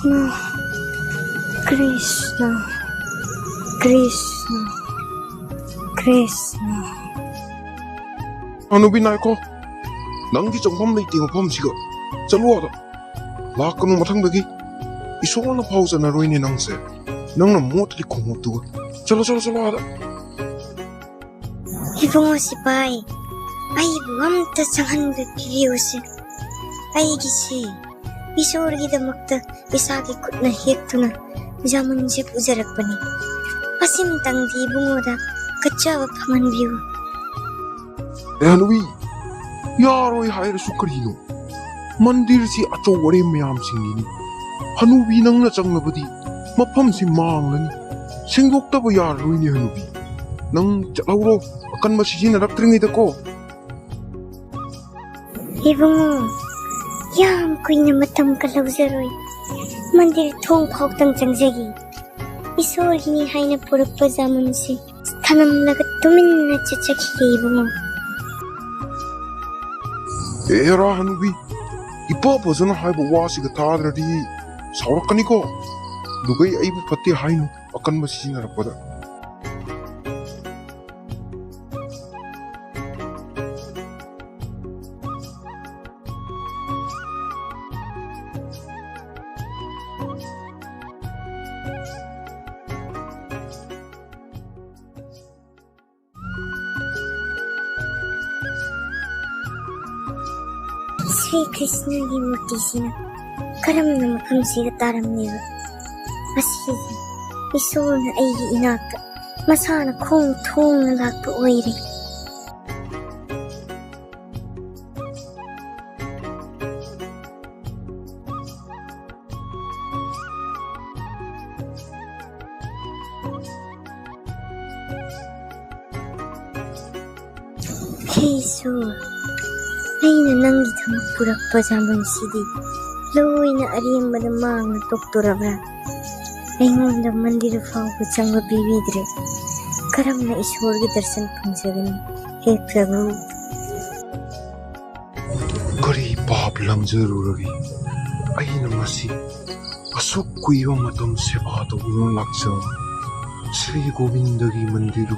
Krishna, Krishna, Krishna, Krishna. Hanubi naiko, nanggi jangpam lei ting pam siga, chalu ada. Lakanu mathang dagi, isol na pausa na roini nangse, nang na mot li kumot tu. Chalo ada. Ibungo si Pai, ay buam ta sanghan da piliyosi. Ay gisi, isor gida makta isagi kut na hektu na Jamun je pujarak pani. Asim tang di ibungo da kachawa paman biyu. Hanubi, yaroi hair sukarino. Mandir si acho wari mayam singini. Hanubi nang na chang na badi, mapam si maang lani. Singok tabo yaroi ni Hanubi. Nang chalauro, akan masijin na raktring ita ko. Ibungo, yam ko'y na matam kalawzaroy. Mandir thong khok tang changjagi. Isol hinihay na purak pa Jamun si tanam lagat tumin na chachaki kay ibungo. Era Hanubi, ipa na haiba wasi ka tadradi saurakani ko. Dugay ay pati haino akan masijin na rapada. Sri Krishna ki murti sina karam na mafam siga taram neva. Asina, isol na aigi inaka, masana khong thong na lakpa oire. Oisu, aina nanggi thamak purakpa Jamun sidi loina ariambada maangna toktorabra. Aingonda mandir fauba changba pibidre. Karamna ishwargi darshan phangjagani. He Prabhu. Kari paap lamjaruragi. Aina masi asuk kuiba matam seba tawuna laksa. Shri Govindagi mandiru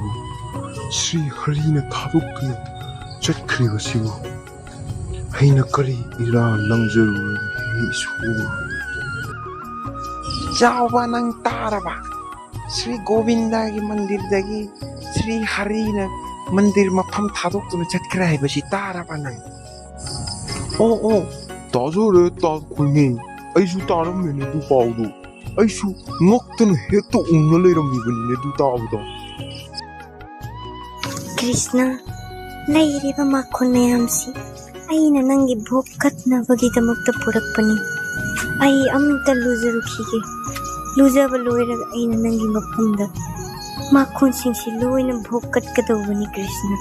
Shri Harina thadukna chatkriba sibu. Aina kari ira lamjaruragi Isu. Jawa nang taraba Shri Govinda ki mandir dagi Shri Harina mandir mafam thadok tu chatkra hai basi taraba nang. Oh, tazore taz kulmi. Aisu taram mene du paudu. Aisu ngoktan hekto unna leirammi bani du tawda. Krishna, lairiba makhon mayamsi aina nangi bhok katna bagidamukta purakpani. Ai amta lujarukige. Lujaba loiraga aina nangi mafamda makhon singsi loina bhok katkadawbani Krishna.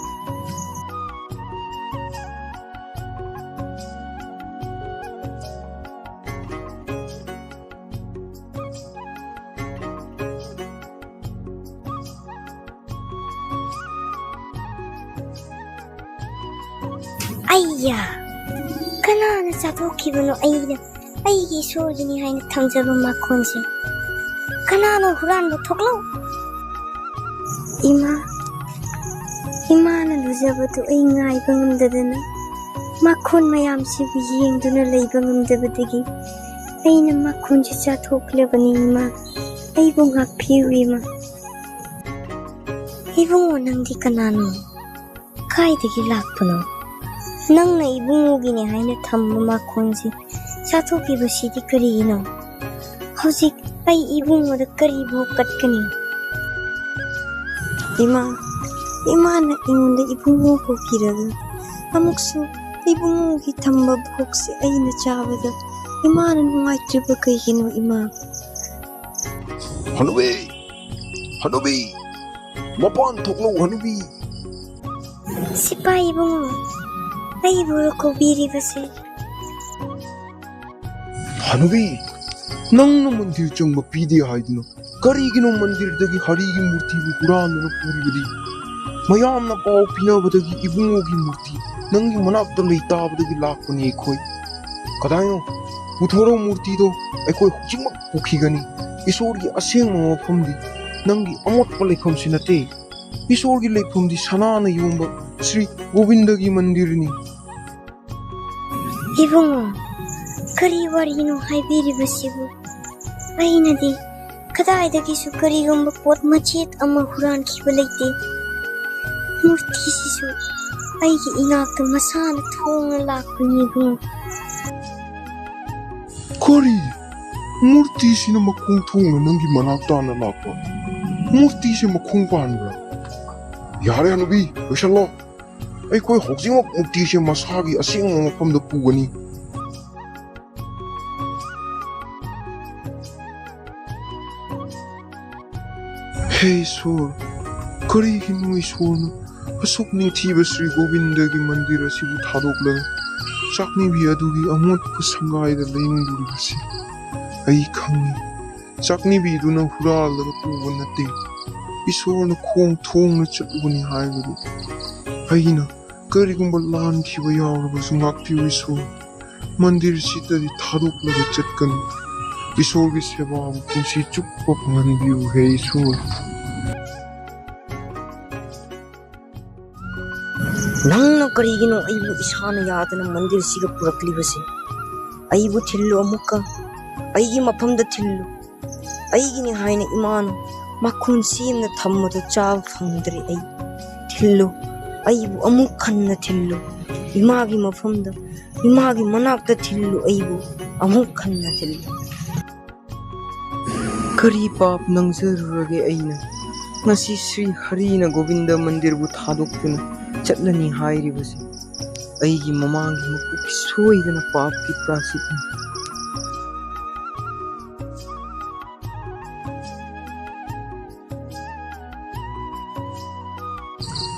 Ayya, kanana chathokibano aina aigi sorgini haina thamjaba makhonse kanano huranba thoklo. Imana lujabadu ai ngaiba ngamdadana makhon mayamsibu yengduna leiba ngamdabadagi aina makhonse chathoklabani ima aibu ngakphiu ima. Ibungo nangdi kanano kaidagi lakpano nangna ibungogini haina thamma makhonse chathokibasidi karigino. Hojik ai ibungoda kari bhok katkani. Imana ingonda ibungo ko kiraga amuksu ibungogi thamba bhokse aina chabada imana nungaitriba kaigino ima. Hanubi, mapan thoklo Hanubi. Sipa ibungo, ai buro ko biribase. Hanubi, nang na mandir chang mapidi haidna. Karigino mandir dagi harigi murti bu Quran na puribadi. Mayamna pau pinabadagi ibungogi murti. Nangi manakta leitabadagi lakpani ekhoi. Kadayo, uthoro murti do ekhoi hujimak पुखिगनी ईश्वर की असेंग मफमदी नंगी अमोटपा लेखमसी नते ईश्वर की लेखमदी सनाना योंबा श्री गोविंद की मंदिरनी इबुंगो करी वारीनो हाइबिरिबसिबु अइनदी कदाइदगिसु करीगुंबा पोत मचेत अमा हुरानखिबा लेते मूर्तिसिसु अइगी इनाक्ता मसाना थोंगा लाक्पनि इबुंगो करी मूर्ति सिना मखोंग थोंगा नंगी मनाक्ताना लाक्पा मूर्ति से मखोंग पानब्रा यारे हनुबी लोइसल्लो अखोय हौजिमक मूर्ति से मसागी असेंग मफमदा पुगनी हे ईश्वर करीगिनो ईश्वरना असुक निंगथीबा श्री गोविंद की मंदिर असिबु थादोकलगा चाकनिबी अदुगी अमोटपा संगायदा लेंगदुरिबसे अई खंगी चाकनिबी दुना हुरालगा पुबा नते ईश्वरना खोंग थोंगना चलुबनी हाइबदु अइना करीगुंबा लानखिबा यावरबसु ngaकपिउ ईश्वर मंदिर सितदि थादोकलगा चटकनी ईश्वर की सेवा पुंसी चुप्पा फंगनबिउ हे ईश्वर नंगना करीगिनो अइबु इसाना यादना मंदिर सिगा पुरकलिबसे अइबु थिल्लो अमुक्का अइगी मफमदा थिल्लो अइगिनि हाइना इमानो मखुन सेमना थम्मदो चाब फंगद्रे अइ थिल्लो अइबु अमुक खन्ना थिल्लो इमागी मफमदा इमागी मनाक्ता थिल्लो अइबु अमुक खन्ना थिल्लो करी पाप नंगजरुरगे अइना ngasi Sri Harina Govinda मंदिर बु थादोक्तुना चटलनी हाइरिबसे अइगी ममांगी मपुक सोइदना पाप की प्रासितनी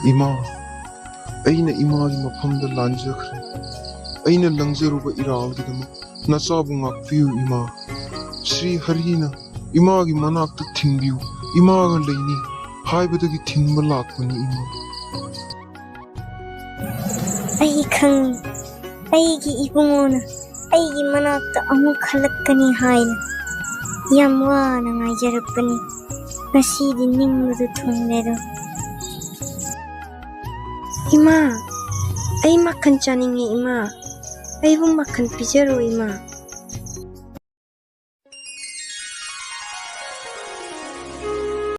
इमा अइना इमागी मफमदा लांजखरे अइना लंगजरुबा इरालगिदमा नचाबु ngaकपिउ इमा श्री हरिना इमागी मनाक्ता थिनबिउ इमागा लेनी हाइबदगी थिनबा लाक्पनी इमा अइ खंग अइगी इबुंगोना अइगी मनाक्ता अमुक हलक्कनी हाइना याम वाना ngaijarappani ngasidi nimbadu thongledo इमा अइ मक्खन चानिंगे इमा अइबु मक्खन पिजरो इमा